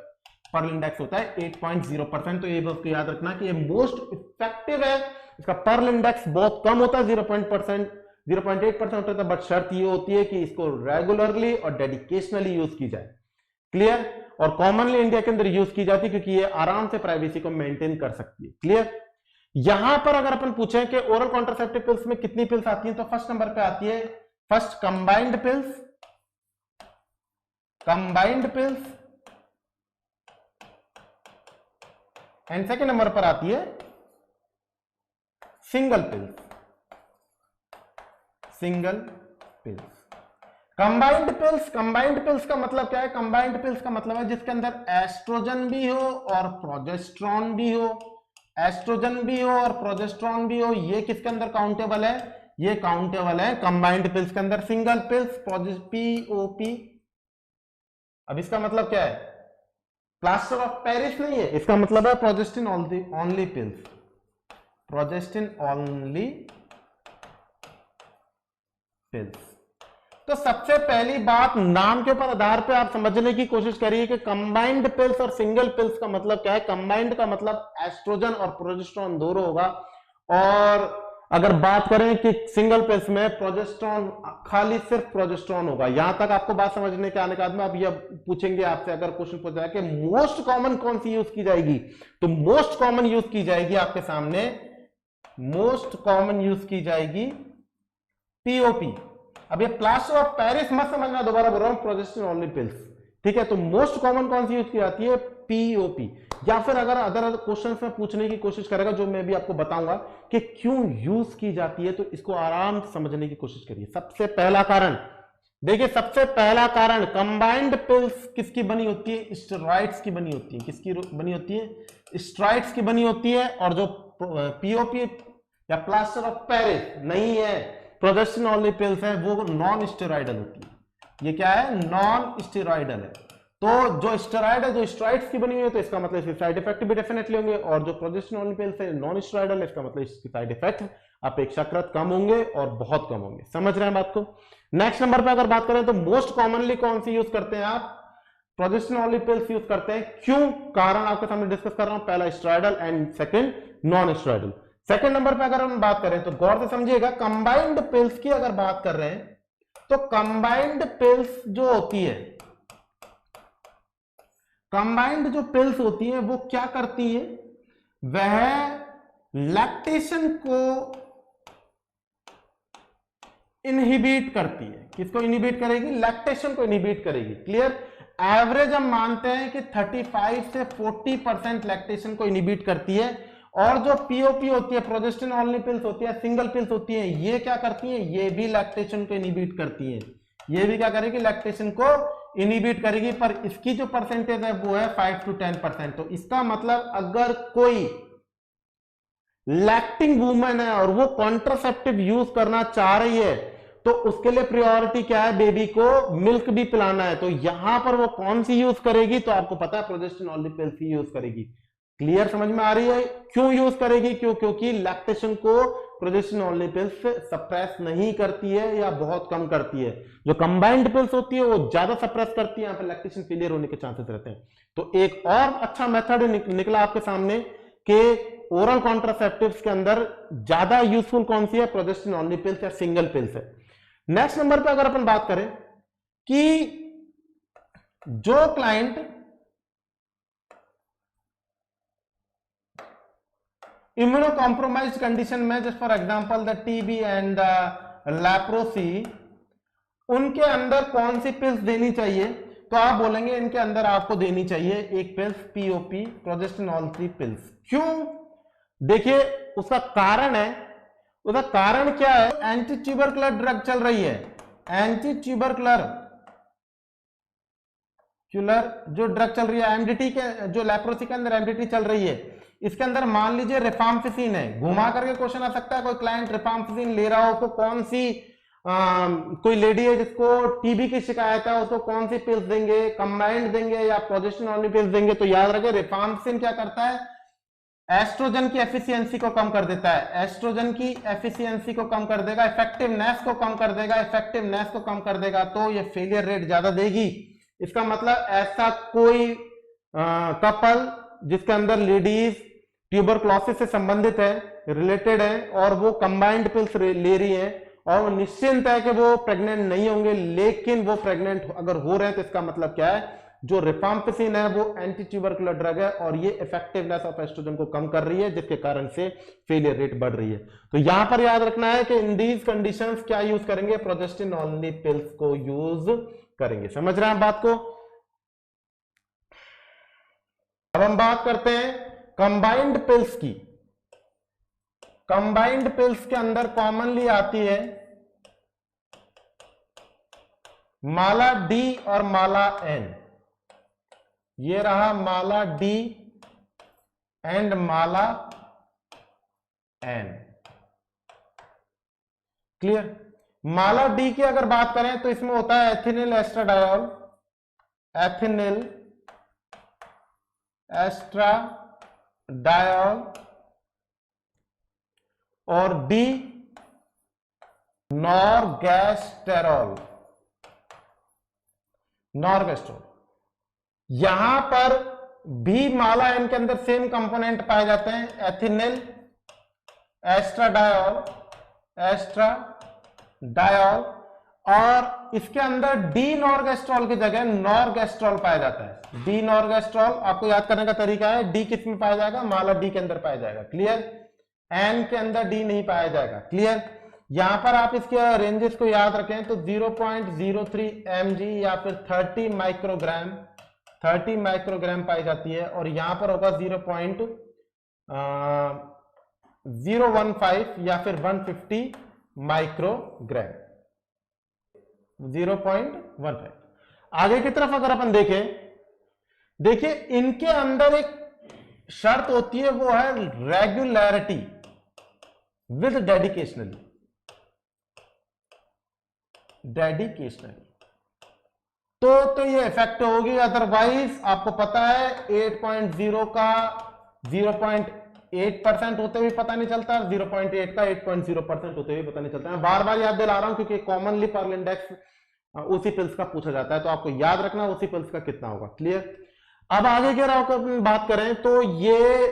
पर्ल इंडेक्स होता है 8.0%। तो ये आपको याद रखना कि ये मोस्ट इफेक्टिव है, इसका पर्ल इंडेक्स बहुत कम होता है, 0.8% होता है, बट शर्त ये होती है कि इसको रेगुलरली और डेडिकेशनली यूज की जाए। क्लियर? और कॉमनली इंडिया के अंदर यूज की जाती है क्योंकि ये आराम से प्राइवेसी को मेंटेन कर सकती है। क्लियर? यहां पर अगर अपन पूछें कि ओरल कॉन्ट्रासेप्टिव पिल्स में कितनी पिल्स आती हैं, तो फर्स्ट नंबर पे आती है first combined pills, and second number पर आती है सिंगल पिल्स। कंबाइंड पिल्स का मतलब क्या है? कंबाइंड पिल्स का मतलब है जिसके अंदर एस्ट्रोजन भी हो और प्रोजेस्टेरॉन भी हो, और प्रोजेस्टेरॉन भी हो। ये किसके अंदर काउंटेबल है? ये काउंटेबल है कंबाइंड पिल्स के अंदर। सिंगल पिल्स POP, अब इसका मतलब क्या है? प्लास्टर ऑफ पेरिस नहीं है, इसका मतलब है प्रोजेस्टिन ओनली पिल्स, तो सबसे पहली बात, नाम के ऊपर आधार पे आप समझने की कोशिश करिए कि कंबाइंड पिल्स और सिंगल पिल्स का मतलब क्या है। कंबाइंड का मतलब एस्ट्रोजन और प्रोजेस्टेरॉन दोनों होगा, और अगर बात करें कि सिंगल पिल्स में प्रोजेस्टेरॉन, खाली सिर्फ प्रोजेस्टेरॉन होगा। यहां तक आपको बात समझने के आने के बाद में आप ये पूछेंगे आपसे, अगर क्वेश्चन पूछा जाए कि मोस्ट कॉमन कौन सी यूज की जाएगी, तो मोस्ट कॉमन यूज की जाएगी आपके सामने, मोस्ट कॉमन यूज की जाएगी POP। अब ये प्लास्टर ऑफ पेरिस मत समझना, दोबारा बोल रहा हूं, प्रोजेस्टेरॉन ओनली पिल्स। ठीक है, तो मोस्ट कॉमन कौन सी यूज की जाती है? POP। या फिर अगर अदर क्वेश्चन में पूछने की कोशिश करेगा, जो मैं भी आपको बताऊंगा कि क्यों यूज की जाती है, तो इसको आराम से समझने की कोशिश करिए। सबसे पहला कारण देखिए, सबसे पहला कारण, कंबाइंड पिल्स किसकी बनी होती है? स्टेरॉइड्स की बनी होती है। किसकी बनी होती है? स्टेरॉइड्स की बनी होती है। और जो POP या प्लास्टर ऑफ पेरिस नहीं है, प्रोजेस्टेरॉन ओनली पिल्स है, वो नॉन स्टेरॉइडल होती है। ये क्या है? नॉन स्टेरॉइडल है। तो जो स्टेरॉइड है, जो स्टेरॉइड्स की बनी हुई है, तो इसका मतलब इसके साइड इफेक्ट भी डेफिनेटली होंगे, और जो प्रोजेस्टेरॉन ओनली पिल्स है नॉन स्टेरॉइडल है, इसका मतलब इसके साइड इफेक्ट अपेक्षाकृत कम होंगे और बहुत कम होंगे। समझ रहे हैं बात को? नेक्स्ट नंबर पे अगर बात करें तो मोस्ट कॉमनली कौन सी यूज करते हैं आप? प्रोजेस्टेरॉन ओनली पिल्स यूज करते हैं। क्यों? कारण आपके सामने डिस्कस कर रहा हूं। पहला steroidal and second non steroidal. Second number पे अगर हम बात करें तो गौर से समझिएगा, कंबाइंड पिल्स की अगर बात कर रहे हैं तो कंबाइंड पिल्स जो होती है, कंबाइंड जो पिल्स होती है वो क्या करती है? वह लैक्टेशन को इनहिबिट करती है। किसको इनहिबिट करेगी? लैक्टेशन को इनहिबिट करेगी। क्लियर? एवरेज हम मानते हैं कि 35 से 40% लैक्टेशन को इनहिबिट करती है। और जो POP होती है, प्रोजेस्टेरॉन ओनली पिल्स होती है, सिंगल पिल्स होती है, ये क्या करती है? ये भी लैक्टेशन को इनहिबिट करती है। ये भी क्या करेगी? लैक्टेशन को इनहिबिट करेगी, पर इसकी जो परसेंटेज है वो है 5 to 10%। तो इसका मतलब अगर कोई लैक्टिंग वुमन है और वो कॉन्ट्रासेप्टिव यूज करना चाह रही है, तो उसके लिए प्रायोरिटी क्या है? बेबी को मिल्क भी पिलाना है। तो यहां पर वो कौन सी यूज करेगी? तो आपको पता है प्रोजेस्टेरॉन ओनली पिल्स ही यूज करेगी। क्लियर? समझ में आ रही है? क्यों यूज करेगी? क्योंकि लैक्टेशन को प्रोजेस्टेरॉन ओनली पिल्स सप्रेस नहीं करती है या बहुत कम करती है। जो कंबाइंड पिल्स होती है वो ज्यादा सप्रेस करती है, यहाँ पर लैक्टेशन फेलियर होने के चांसेस रहते हैं। तो एक और अच्छा मेथड निकला आपके सामने कि ओरल कॉन्ट्रासेप्टिव्स के अंदर ज्यादा यूजफुल कौन सी है? प्रोजेस्टेरॉन ओनली पिल्स या सिंगल पिल्स है। नेक्स्ट नंबर पे अगर अपन बात करें कि जो क्लाइंट इम्यूनो कॉम्प्रोमाइज्ड कंडीशन में, just for example the TB and leprosy, उनके अंदर कौन सी पिल्स देनी चाहिए? तो आप बोलेंगे इनके अंदर आपको देनी चाहिए एक pills POP, progesterone only pills. क्यों? देखिए उसका कारण है, उसका कारण क्या है? एंटी ट्यूबरकुलर ड्रग चल रही है, एंटी ट्यूबरकुलर जो ड्रग चल रही है, MDT के, जो लेप्रोसी के अंदर MDT चल रही है, इसके अंदर मान लीजिए रिफाम्पिसिन है। घुमा करके क्वेश्चन आ सकता है, कोई क्लाइंट रिफाम्पिसिन ले रहा हो तो कौन सी कोई लेडी है जिसको TB की शिकायत है, उसको कौन सी पिल्स देंगे? कंबाइंड देंगे या प्रोजेस्टेरॉन ओनली पिल्स देंगे? तो याद रखें रिफाम्पिसिन क्या करता है? एस्ट्रोजन की एफिशिएंसी को कम कर देता है, एस्ट्रोजन की एफिशिएंसी को कम कर देगा, इफेक्टिवनेस को कम कर देगा, इफेक्टिवनेस को कम कर देगा, तो ये फेलियर रेट ज्यादा देगी। इसका मतलब ऐसा कोई कपल जिसके अंदर लेडीज ट्यूबरक्लोसिस से संबंधित है, रिलेटेड है, और वो कंबाइंड पिल्स ले रही है और वो निश्चिंत है कि वो प्रेग्नेंट नहीं होंगे, लेकिन वो प्रेग्नेंट अगर हो रहे हैं तो इसका मतलब क्या है, जो रिफाम्पिसिन है वो एंटी ट्यूबरकुलर ड्रग है और ये इफेक्टिवनेस ऑफ एस्ट्रोजन को कम कर रही है, जिसके कारण से फेलियर रेट बढ़ रही है। तो यहां पर याद रखना है कि इन दीज कंडीशंस क्या यूज करेंगे, प्रोजेस्टिन ओनली पिल्स को यूज करेंगे। समझ रहे हैं बात को? अब हम बात करते हैं कंबाइंड पिल्स की। कंबाइंड पिल्स के अंदर कॉमनली आती है माला डी और माला एन। ये रहा Mala D and Mala N. Clear? Mala D की अगर बात करें तो इसमें होता है एथिनिल एस्ट्राडायोल, एथिनिल एस्ट्राडायोल, और डी नॉर्गेस्टेरॉल। नॉर्गेस्टेरॉल यहां पर भी माला एन के अंदर सेम कंपोनेंट पाए जाते हैं, एथिनिल एस्ट्राडायोल, एस्ट्राडायोल, और इसके अंदर डी नॉर्गेस्ट्रॉल की जगह नॉर्गेस्ट्रॉल पाया जाता है। डी नॉर्गेस्ट्रॉल आपको याद करने का तरीका है, डी किस में पाया जाएगा, माला डी के अंदर पाया जाएगा। क्लियर? एन के अंदर डी नहीं पाया जाएगा। क्लियर? यहां पर आप इसके रेंजेस को याद रखें तो 0.03 mg या फिर 30 माइक्रोग्राम पाई जाती है, और यहां पर होगा 0.015 या फिर 150 माइक्रोग्राम, 0.15। आगे की तरफ अगर अपन देखें, देखिए इनके अंदर एक शर्त होती है, वो है रेगुलरिटी विद डेडिकेशनली। तो ये इफेक्ट होगी, अदरवाइज आपको पता है 8.0 का 0.8% होते हुए पता नहीं चलता, 0.8 का 8.0% होते हुए पता नहीं चलता। मैं बार बार याद दिला रहा हूं क्योंकि कॉमनली पर्ल इंडेक्स उसी पिल्स का पूछा जाता है, तो आपको याद रखना उसी पिल्स का कितना होगा। क्लियर? अब आगे की बात करें तो ये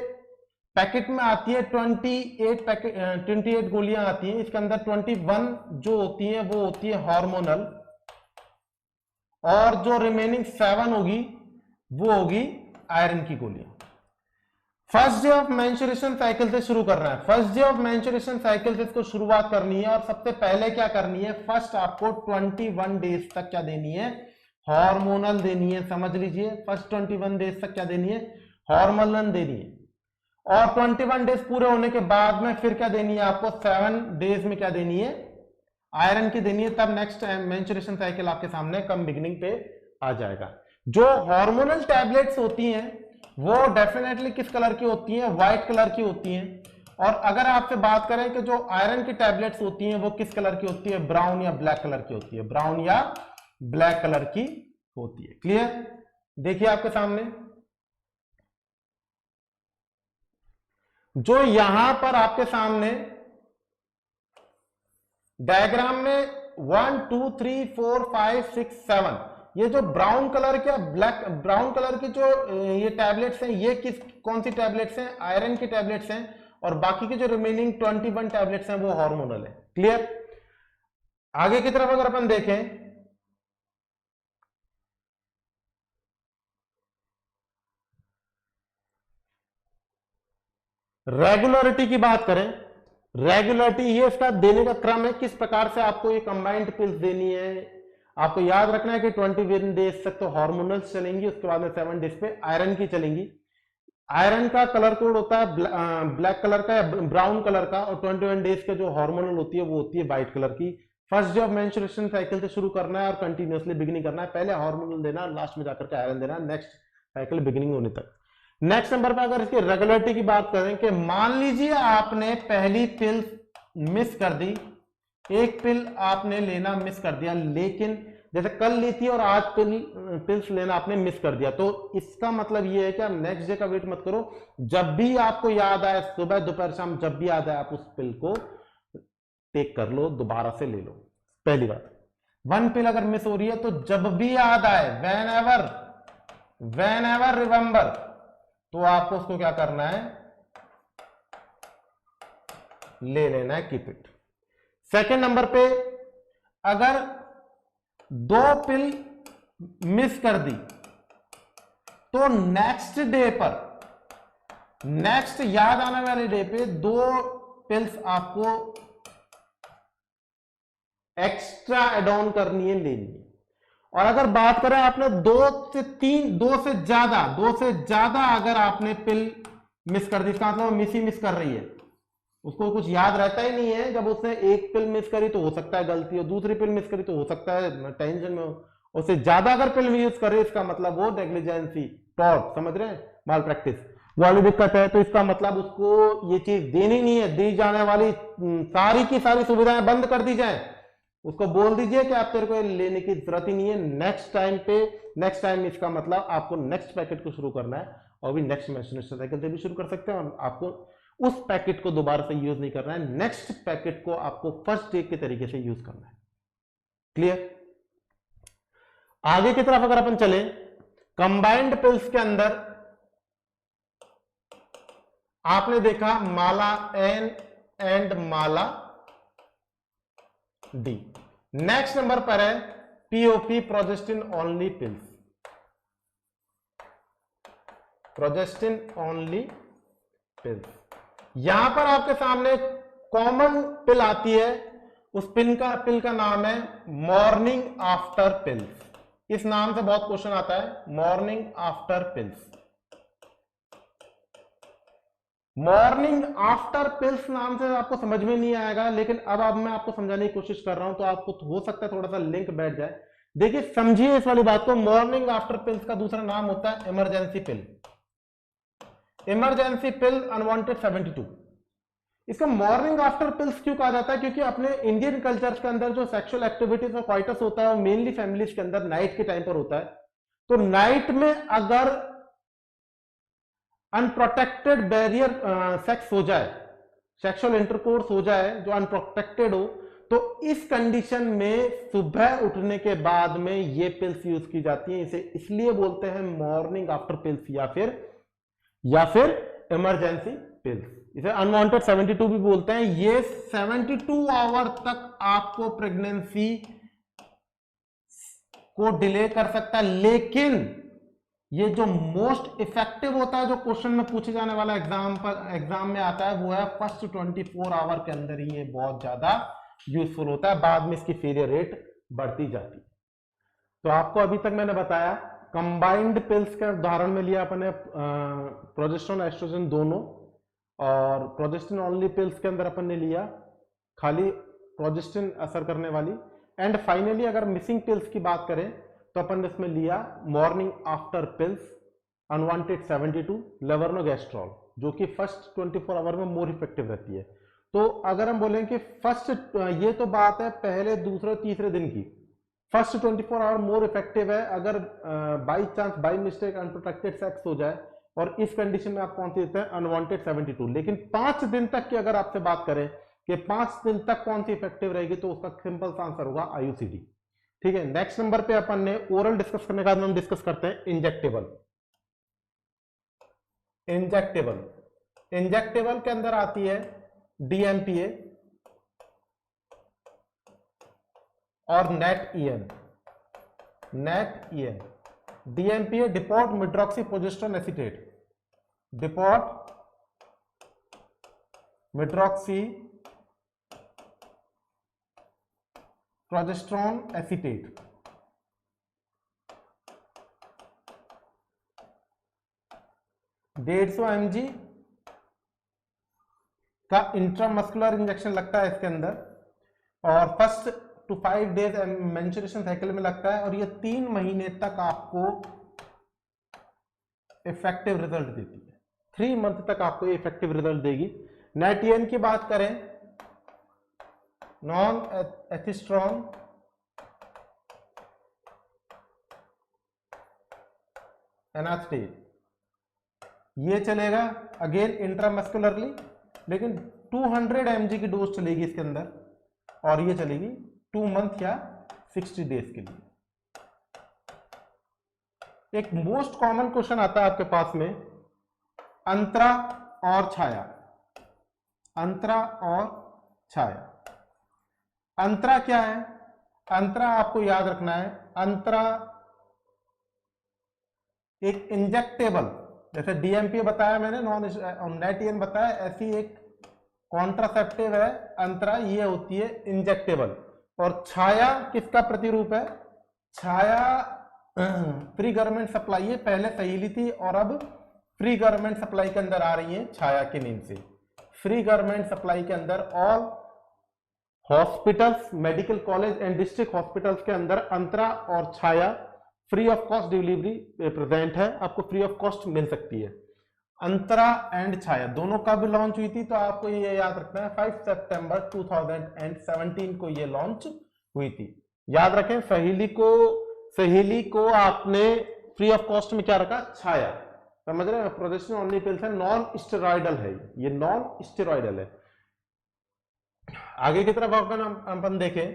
पैकेट में आती है 28 गोलियां आती हैं। इसके अंदर 21 जो होती है वो होती है हार्मोनल, और जो रिमेनिंग 7 होगी वो होगी आयरन की गोलियां। First day of menstruation cycle से शुरू कर रहा है। First day of menstruation cycle से इसको शुरुआत करनी है, और सबसे पहले क्या करनी है, फर्स्ट आपको 21 डेज तक क्या देनी है, हार्मोनल देनी है। समझ लीजिए, फर्स्ट 21 डेज तक क्या देनी है, हार्मोनल देनी है, और 21 डेज पूरे होने के बाद में फिर क्या देनी है आपको, 7 डेज में क्या देनी है, आयरन की देनी है। तब नेक्स्ट मेंस्ट्रुएशन साइकिल आपके सामने कम बिगिनिंग पे आ जाएगा। जो हार्मोनल टैबलेट्स होती हैं वो डेफिनेटली किस कलर की होती हैं, व्हाइट कलर की होती हैं। और अगर आपसे बात करें कि जो आयरन की टैबलेट्स होती हैं वो किस कलर की होती है, ब्राउन या ब्लैक कलर की होती है, ब्राउन या ब्लैक कलर की होती है। क्लियर? देखिए आपके सामने जो यहां पर आपके सामने डायग्राम में 1 2 3 4 5 6 7 ये जो ब्राउन कलर के ब्राउन कलर की जो ये टैबलेट्स हैं, ये कौन सी टैबलेट्स हैं, आयरन की टैबलेट्स हैं, और बाकी के जो रिमेनिंग 21 टैबलेट्स हैं वो हार्मोनल है। क्लियर? आगे की तरफ अगर अपन देखें, रेगुलरिटी की बात करें, रेगुलरिटी ये इसका देने का क्रम है, किस प्रकार से आपको ये कंबाइंड पिल्स देनी है। आपको याद रखना है कि 21 डेज तक तो हार्मोनल्स चलेंगी, उसके बाद में 7 डेज पे आयरन की चलेंगी। आयरन का कलर कोड होता है ब्लैक कलर का या ब्राउन कलर का, और 21 डेज के जो हार्मोनल होती है वो होती है व्हाइट कलर की। First day of menstruation cycle से शुरू करना है और कंटिन्यूअसली बिगिनिंग करना है, पहले हार्मोनल देना, लास्ट में जाकर के आयरन देना, नेक्स्ट साइकिल बिगिनिंग होने तक। नेक्स्ट नंबर पर अगर इसकी रेगुलरिटी की बात करें कि मान लीजिए आपने पहली पिल मिस कर दी, एक पिल आपने लेना मिस कर दिया, लेकिन जैसे कल ली थी और आज पिल्स लेना आपने मिस कर दिया, तो इसका मतलब ये है कि आप नेक्स्ट डे का वेट मत करो, जब भी आपको याद आए, सुबह दोपहर शाम जब भी याद आए आप उस पिल को टेक कर लो, दोबारा से ले लो। पहली बात, 1 पिल अगर मिस हो रही है तो जब भी याद आए, when ever when ever remember, तो आपको उसको क्या करना है, ले लेना है, कीप इट। सेकेंड नंबर पे अगर 2 पिल मिस कर दी तो नेक्स्ट डे पर, नेक्स्ट याद आने वाले डे पे 2 पिल्स आपको एक्स्ट्रा एड ऑन करनी है, लेनी है। और अगर बात करें आपने 2 से ज्यादा अगर आपने पिल मिस कर दी, इसका मतलब मिस ही मिस कर रही है, उसको कुछ याद रहता ही नहीं है। जब उसने एक पिल मिस करी तो हो सकता है गलती, और दूसरी पिल मिस करी तो हो सकता है टेंशन में हो, उससे ज्यादा अगर पिल यूज करे, इसका मतलब वो नेग्लिजेंसी, टॉर्ट, समझ रहे हैं, माल प्रैक्टिस वाली दिक्कत है। तो इसका मतलब उसको ये चीज देनी नहीं है, दी जाने वाली सारी की सारी सुविधाएं बंद कर दी जाए, उसको बोल दीजिए कि आप तेरे को लेने की जरूरत ही नहीं है, नेक्स्ट टाइम पे, नेक्स्ट टाइम इसका मतलब आपको नेक्स्ट पैकेट को शुरू करना है, और भी नेक्स्ट मेंस्ट्रुएशन साइकिल से भी शुरू कर सकते हैं, और आपको उस पैकेट को दोबारा से यूज नहीं करना है, नेक्स्ट पैकेट को आपको फर्स्ट डे के तरीके से यूज करना है। क्लियर? आगे की तरफ अगर अपन चले, कंबाइंड पिल्स के अंदर आपने देखा Mala N and Mala D. Next number पर है POP, progestin only pills, progestin only pills. यहां पर आपके सामने कॉमन पिल आती है, उस पिल का नाम है मॉर्निंग आफ्टर पिल्स। इस नाम से बहुत क्वेश्चन आता है, morning after pills. Morning after pills नाम से आपको समझ में नहीं आएगा, लेकिन अब मैं आपको समझाने की कोशिश कर रहा हूं, तो आपको हो सकता है थोड़ा सा लिंक बैठ जाए। देखिए, समझिए इस वाली बात को, मॉर्निंग आफ्टर पिल्स का दूसरा नाम होता है इमरजेंसी पिल। इमरजेंसी पिल अनवांटेड 72। इसका मॉर्निंग आफ्टर पिल्स क्यों कहा जाता है? क्योंकि अपने इंडियन कल्चर के अंदर जो सेक्सुअल एक्टिविटीज और क्वाइटस होता है वो मेनली फैमिलीज के अंदर नाइट के टाइम पर होता है। तो नाइट में अगर अनप्रोटेक्टेड बैरियर सेक्स हो जाए, सेक्सुअल इंटरकोर्स हो जाए जो अनप्रोटेक्टेड हो, तो इस कंडीशन में सुबह उठने के बाद में ये पिल्स यूज की जाती हैं। इसे इसलिए बोलते हैं मॉर्निंग आफ्टर पिल्स या फिर इमरजेंसी पिल्स। इसे अनवांटेड 72 भी बोलते हैं। ये 72 आवर तक आपको प्रेगनेंसी को डिले कर सकता है, लेकिन ये जो मोस्ट इफेक्टिव होता है, जो क्वेश्चन में पूछे जाने वाला एग्जाम में आता है, वो है फर्स्ट 24 आवर के अंदर ही ये बहुत ज्यादा यूजफुल होता है, बाद में इसकी फेलियर रेट बढ़ती जाती है। तो आपको अभी तक मैंने बताया, कंबाइंड पिल्स के उदाहरण में लिया अपने प्रोजेस्टेरोन एस्ट्रोजन दोनों, और प्रोजेस्टिन ओनली पिल्स के अंदर अपन ने लिया खाली प्रोजेस्टिन असर करने वाली। एंड फाइनली अगर मिसिंग पिल्स की बात करें तो अपन ने इसमें लिया मॉर्निंग आफ्टर पिल्स अनवांटेड 72 लेवर्नोगेस्ट्रॉल, जो कि फर्स्ट 24 आवर में मोर इफेक्टिव रहती है। तो अगर हम बोलें कि फर्स्ट, ये तो बात है पहले, दूसरे, तीसरे दिन की, फर्स्ट 24 आवर मोर इफेक्टिव है। अगर by chance, by mistake unprotected sex हो जाए, और इस कंडीशन में आप कौन सी देते हैं? अनवांटेड 72। लेकिन 5 दिन तक की अगर आपसे बात करें कि 5 दिन तक कौन सी इफेक्टिव रहेगी, तो उसका सिंपल सा आंसर होगा आईयूसीडी। ठीक है। नेक्स्ट नंबर पे अपन ने ओरल डिस्कस करने के बाद हम डिस्कस करते हैं इंजेक्टेबल। इंजेक्टेबल के अंदर आती है डीएमपीए और net EN. DMPA depot medroxyprogesterone acetate, depot medroxyprogesterone acetate. 150 mg का इंट्रामस्कुलर इंजेक्शन लगता है इसके अंदर, और first to 5 days menstruation cycle में लगता है, और ये 3 महीने तक आपको इफेक्टिव रिजल्ट देती है। 3 मंथ तक आपको ये इफेक्टिव रिजल्ट देगी। नेटियन की बात करें, नॉन एथिस्ट्रॉन एनास्टेट, ये चलेगा अगेन इंट्रामस्कुलरली, लेकिन 200 mg की डोज चलेगी इसके अंदर, और ये चलेगी 2 मंथ या 60 डेज के लिए। एक मोस्ट कॉमन क्वेश्चन आता है आपके पास में, अंतरा और छाया। अंतरा और छाया, अंतरा क्या है? अंतरा आपको याद रखना है, अंतरा एक इंजेक्टेबल, जैसे डीएमपी बताया मैंने, नॉन नेटियन बताया, ऐसी एक कॉन्ट्रासेप्टिव है अंतरा, ये होती है इंजेक्टेबल। और छाया किसका प्रतिरूप है? छाया फ्री गवर्नमेंट सप्लाई है, पहले सहेली थी और अब फ्री गवर्नमेंट सप्लाई के अंदर आ रही है छाया के नेम से। फ्री गवर्नमेंट सप्लाई के अंदर all hospitals, medical college and district hospitals के अंदर अंतरा और Chhaya free of cost delivery present है, आपको फ्री ऑफ कॉस्ट मिल सकती है। अंतरा एंड छाया दोनों कब लॉन्च हुई थी? तो आपको ये याद रखना है 5 सितंबर 2017 को ये लॉन्च हुई थी। याद रखें, सहेली को आपने फ्री ऑफ कॉस्ट में क्या रखा? छाया। समझ रहे हैं? प्रोजेस्टेरोन ओनली पिल्स है, नॉन स्टेरॉइडल है, ये नॉन स्टेरॉइडल है। आगे की तरफ अपन देखें,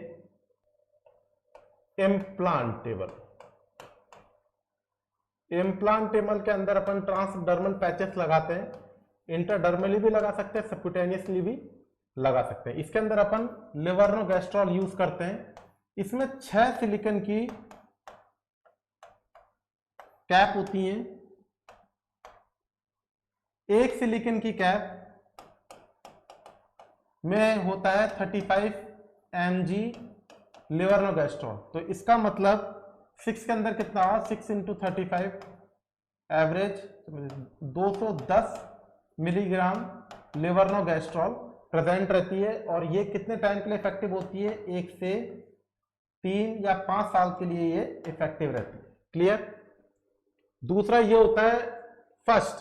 इम्प्लांटेबल। इम्प्लांटेबल के अंदर अपन ट्रांसडर्मल पैचेस लगाते हैं, इंटरडर्मली भी लगा सकते हैं, सबक्यूटेनियसली भी लगा सकते हैं। इसके अंदर अपन लिवर्नोगैस्ट्रॉल यूज करते हैं। इसमें 6 सिलिकॉन की कैप होती हैं। एक सिलिकॉन की कैप में होता है 35 mg लिवर्नोगैस्ट्रॉल। तो इसका मतलब 6 के अंदर कितना हुआ? 6 × 35 एवरेज 210 मिलीग्राम लिवर्नोगैस्ट्रॉल प्रेजेंट रहती है। और ये कितने टाइम के लिए इफेक्टिव होती है? 1 से 3 या 5 साल के लिए ये इफेक्टिव रहती है। क्लियर? दूसरा ये होता है फर्स्ट,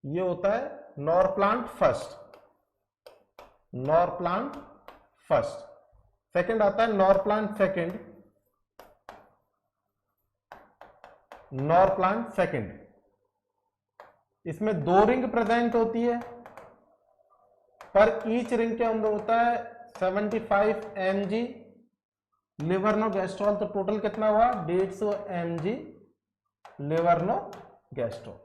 ये होता है नॉरप्लांट फर्स्ट। नॉरप्लांट फर्स्ट। सेकंड आता है नॉरप्लांट सेकंड। नॉरप्लांट सेकंड, इसमें 2 रिंग प्रेजेंट होती है, पर ईच रिंग के अंदर होता है 75 mg लिवर्नोगैस्ट्रॉल। तो टोटल कितना हुआ? 150 mg लिवर्नोगैस्ट्रॉल।